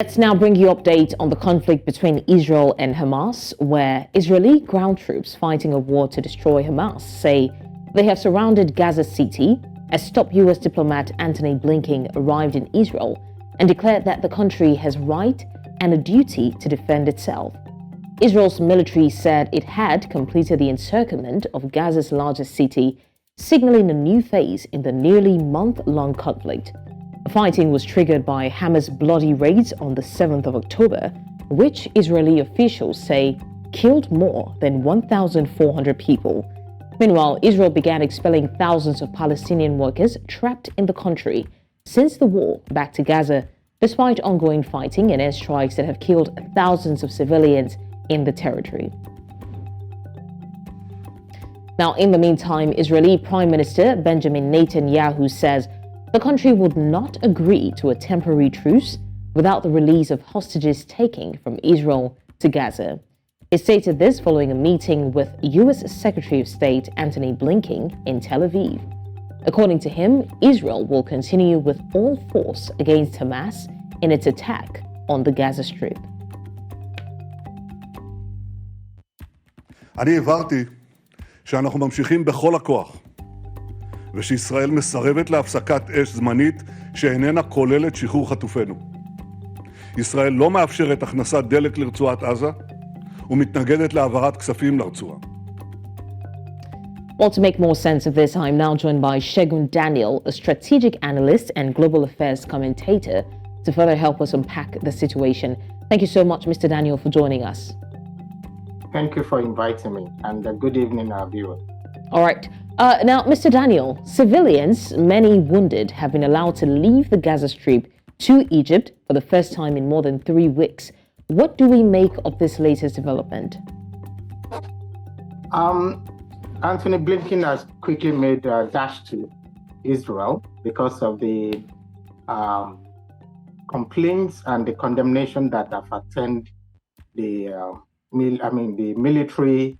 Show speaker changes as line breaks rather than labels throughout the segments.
Let's now bring you update on the conflict between Israel and Hamas, where Israeli ground troops fighting a war to destroy Hamas say they have surrounded Gaza City as top U.S. diplomat Antony Blinken arrived in Israel and declared that the country has right and a duty to defend itself. Israel's military said it had completed the encirclement of Gaza's largest city, signaling a new phase in the nearly month-long conflict. The fighting was triggered by Hamas' bloody raids on the 7th of October, which Israeli officials say killed more than 1,400 people. Meanwhile, Israel began expelling thousands of Palestinian workers trapped in the country since the war back to Gaza, despite ongoing fighting and airstrikes that have killed thousands of civilians in the territory. Now, in the meantime, Israeli Prime Minister Benjamin Netanyahu says the country would not agree to a temporary truce without the release of hostages taken from Israel to Gaza. He stated this following a meeting with U.S. Secretary of State Antony Blinken in Tel Aviv. According to him, Israel will continue with all force against Hamas in its attack on the Gaza Strip.
אני הבהרתי שאנחנו ממשיכים בכל הכוח ושישראל מסרבת להפסקת אש זמנית שאיננה כוללת שחרור חטופינו. ישראל לא מאפשרת הכנסת דלק לרצועת עזה ומתנגדת להעברת כספים לרצועה.
Well, to make more sense of this, I'm now joined by Segun Daniel, a strategic analyst and global affairs commentator, to further help us unpack the situation. Thank you so much, Mr. Daniel, for joining us.
Thank you for inviting me, and good evening, our viewers.
All right. Now, Mr. Daniel, civilians, many wounded, have been allowed to leave the Gaza Strip to Egypt for the first time in more than 3 weeks. What do we make of this latest development?
Antony Blinken has quickly made a dash to Israel because of the complaints and the condemnation that have attended the military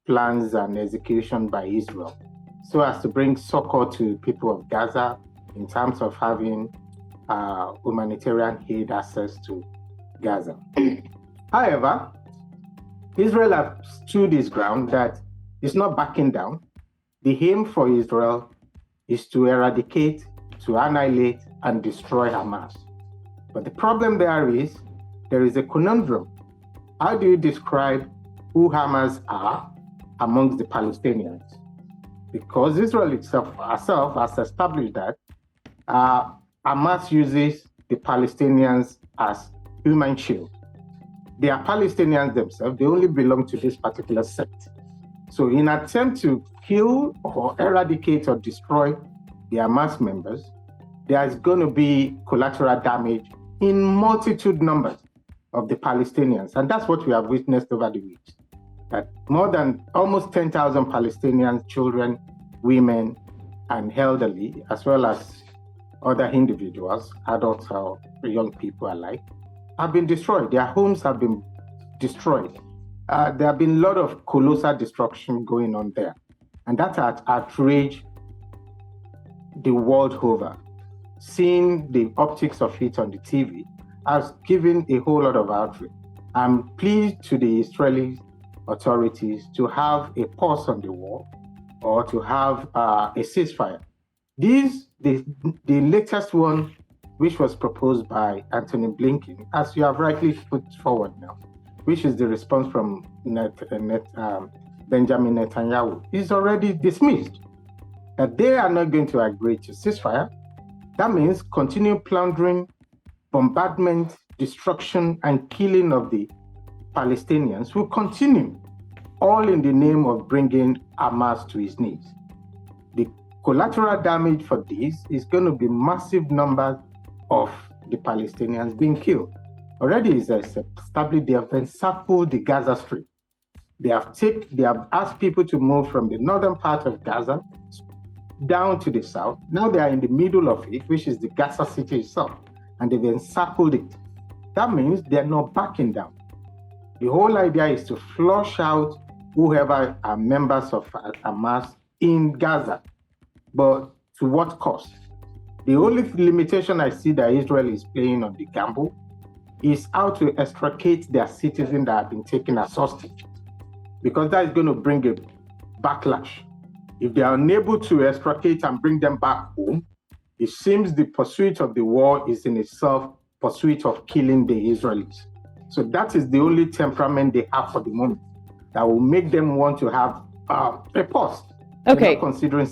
plans and execution by Israel, so as to bring succor to people of Gaza in terms of having humanitarian aid access to Gaza. However, Israel has stood its ground that it's not backing down. The aim for Israel is to eradicate, to annihilate, and destroy Hamas. But the problem there is a conundrum. How do you describe who Hamas are amongst the Palestinians? Because Israel herself has established that Hamas uses the Palestinians as human shield. They are Palestinians themselves. They only belong to this particular sect. So in an attempt to kill or eradicate or destroy the Hamas members, there is going to be collateral damage in multitude numbers of the Palestinians. And that's what we have witnessed over the weeks. That more than almost 10,000 Palestinians, children, women, and elderly, as well as other individuals, adults or young people alike, have been destroyed. Their homes have been destroyed. There have been a lot of colossal destruction going on there. And that has outraged the world over. Seeing the optics of it on the TV has given a whole lot of outrage. I'm pleased to the Israeli authorities to have a pause on the war or to have a ceasefire. The latest one, which was proposed by Antony Blinken, as you have rightly put forward now, which is the response from Benjamin Netanyahu, is already dismissed. That they are not going to agree to ceasefire. That means continue plundering, bombardment, destruction, and killing of the Palestinians will continue, all in the name of bringing Hamas to his knees. The collateral damage for this is going to be massive numbers of the Palestinians being killed. Already it's established they have encircled the Gaza Strip. They have asked people to move from the northern part of Gaza down to the south. Now they are in the middle of it, which is the Gaza city itself, and they've encircled it. That means they're not backing down. The whole idea is to flush out whoever are members of Hamas in Gaza. But to what cost? The only limitation I see that Israel is playing on the gamble is how to extricate their citizens that have been taken as hostage, because that is going to bring a backlash. If they are unable to extricate and bring them back home, it seems the pursuit of the war is in itself pursuit of killing the Israelis. So that is the only temperament they have for the moment that will make them want to have a pause.
Okay.
Considering.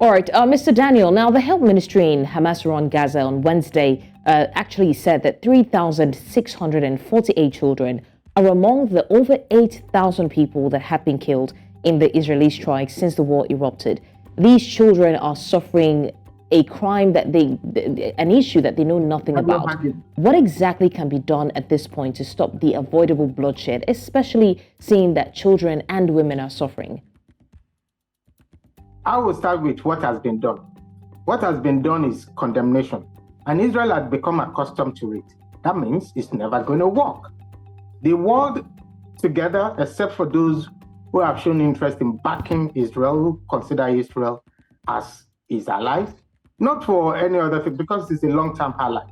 All right, Mr. Daniel, now the health ministry in Hamas-run Gaza on Wednesday actually said that 3,648 children are among the over 8,000 people that have been killed in the Israeli strikes since the war erupted. These children are suffering a crime that an issue that they know nothing about. What exactly can be done at this point to stop the avoidable bloodshed, especially seeing that children and women are suffering?
I will start with what has been done. What has been done is condemnation, and Israel had become accustomed to it. That means it's never going to work. The world together, except for those who have shown interest in backing Israel, who consider Israel as his allies, not for any other thing, because it's a long-term ally,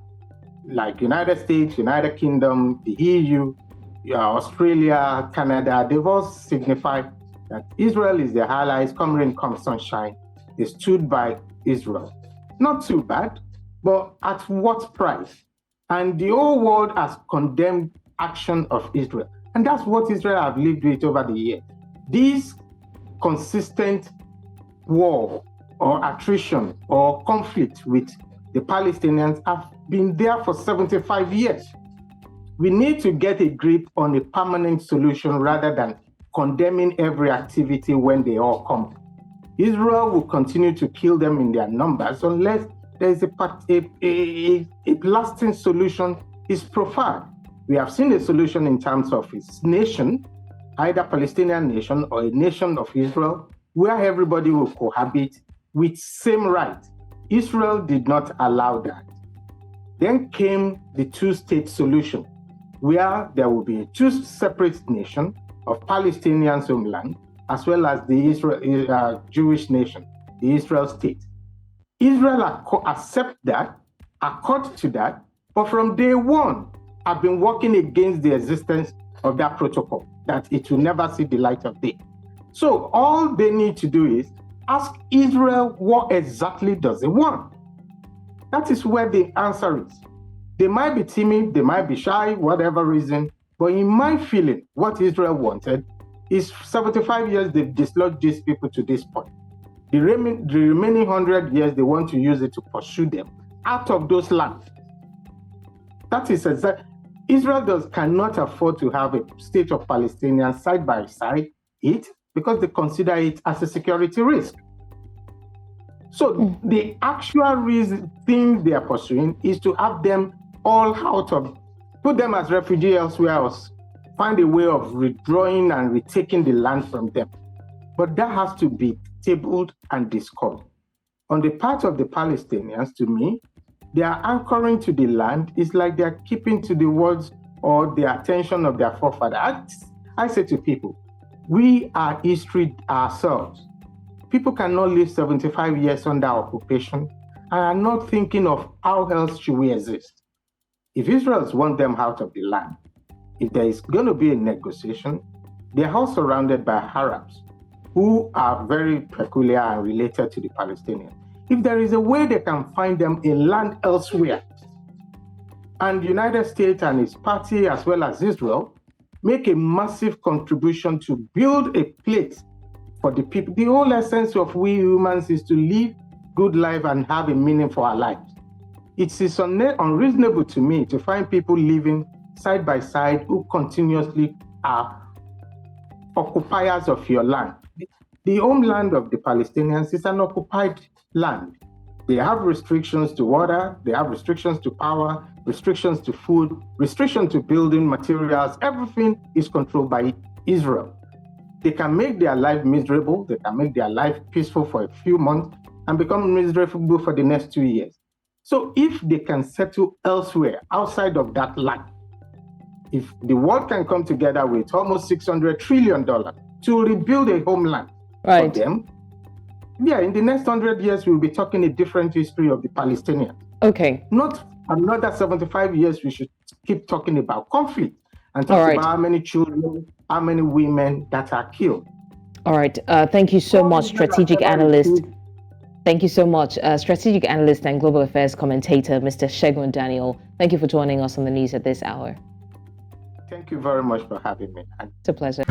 like United States, United Kingdom, the EU, Australia, Canada, they've all signified that Israel is their allies. Come rain, come sunshine. They stood by Israel. Not too bad, but at what price? And the whole world has condemned action of Israel. And that's what Israel have lived with over the years. These consistent war or attrition or conflict with the Palestinians have been there for 75 years. We need to get a grip on a permanent solution rather than condemning every activity when they all come. Israel will continue to kill them in their numbers unless there is a lasting solution is profiled. We have seen a solution in terms of its nation, either Palestinian nation or a nation of Israel, where everybody will cohabit with same right. Israel did not allow that. Then came the two-state solution, where there will be two separate nations of Palestinians' homeland, as well as the Jewish nation, the Israel state. Israel accept that, accord to that, but from day one, have been working against the existence of that protocol, that it will never see the light of day. So all they need to do is ask Israel what exactly does it want. That is where the answer is. They might be timid, they might be shy, whatever reason, but in my feeling, what Israel wanted is 75 years they've dislodged these people to this point. The remaining 100 years, they want to use it to pursue them out of those lands. That is exactly. Israel cannot afford to have a state of Palestinians side by side it, because they consider it as a security risk. So the actual thing they are pursuing is to have them all out of, put them as refugees elsewhere else, find a way of withdrawing and retaking the land from them. But that has to be tabled and discussed. On the part of the Palestinians, to me, they are anchoring to the land. It's like they're keeping to the words or the attention of their forefathers. I say to people, we are history ourselves. People cannot live 75 years under occupation and are not thinking of how else should we exist. If Israelis want them out of the land, if there is going to be a negotiation, they are all surrounded by Arabs who are very peculiar and related to the Palestinians. If there is a way they can find them in land elsewhere, and the United States and its party, as well as Israel, make a massive contribution to build a place for the people. The whole essence of we humans is to live good life and have a meaning for our lives. It is unreasonable to me to find people living side by side who continuously are occupiers of your land. The homeland of the Palestinians is an occupied land. They have restrictions to water, they have restrictions to power, restrictions to food, restrictions to building materials. Everything is controlled by Israel. They can make their life miserable, they can make their life peaceful for a few months and become miserable for the next 2 years. So if they can settle elsewhere outside of that land, if the world can come together with almost $600 trillion to rebuild a homeland for them, yeah, in the next 100 years, we'll be talking a different history of the Palestinians.
Okay.
Not another 75 years we should keep talking about conflict and talk about how many children, how many women that are killed.
All right. Thank you so much, strategic analyst. Thank you so much, strategic analyst and global affairs commentator, Mr. Segun Daniel. Thank you for joining us on the news at this hour.
Thank you very much for having me.
It's a pleasure.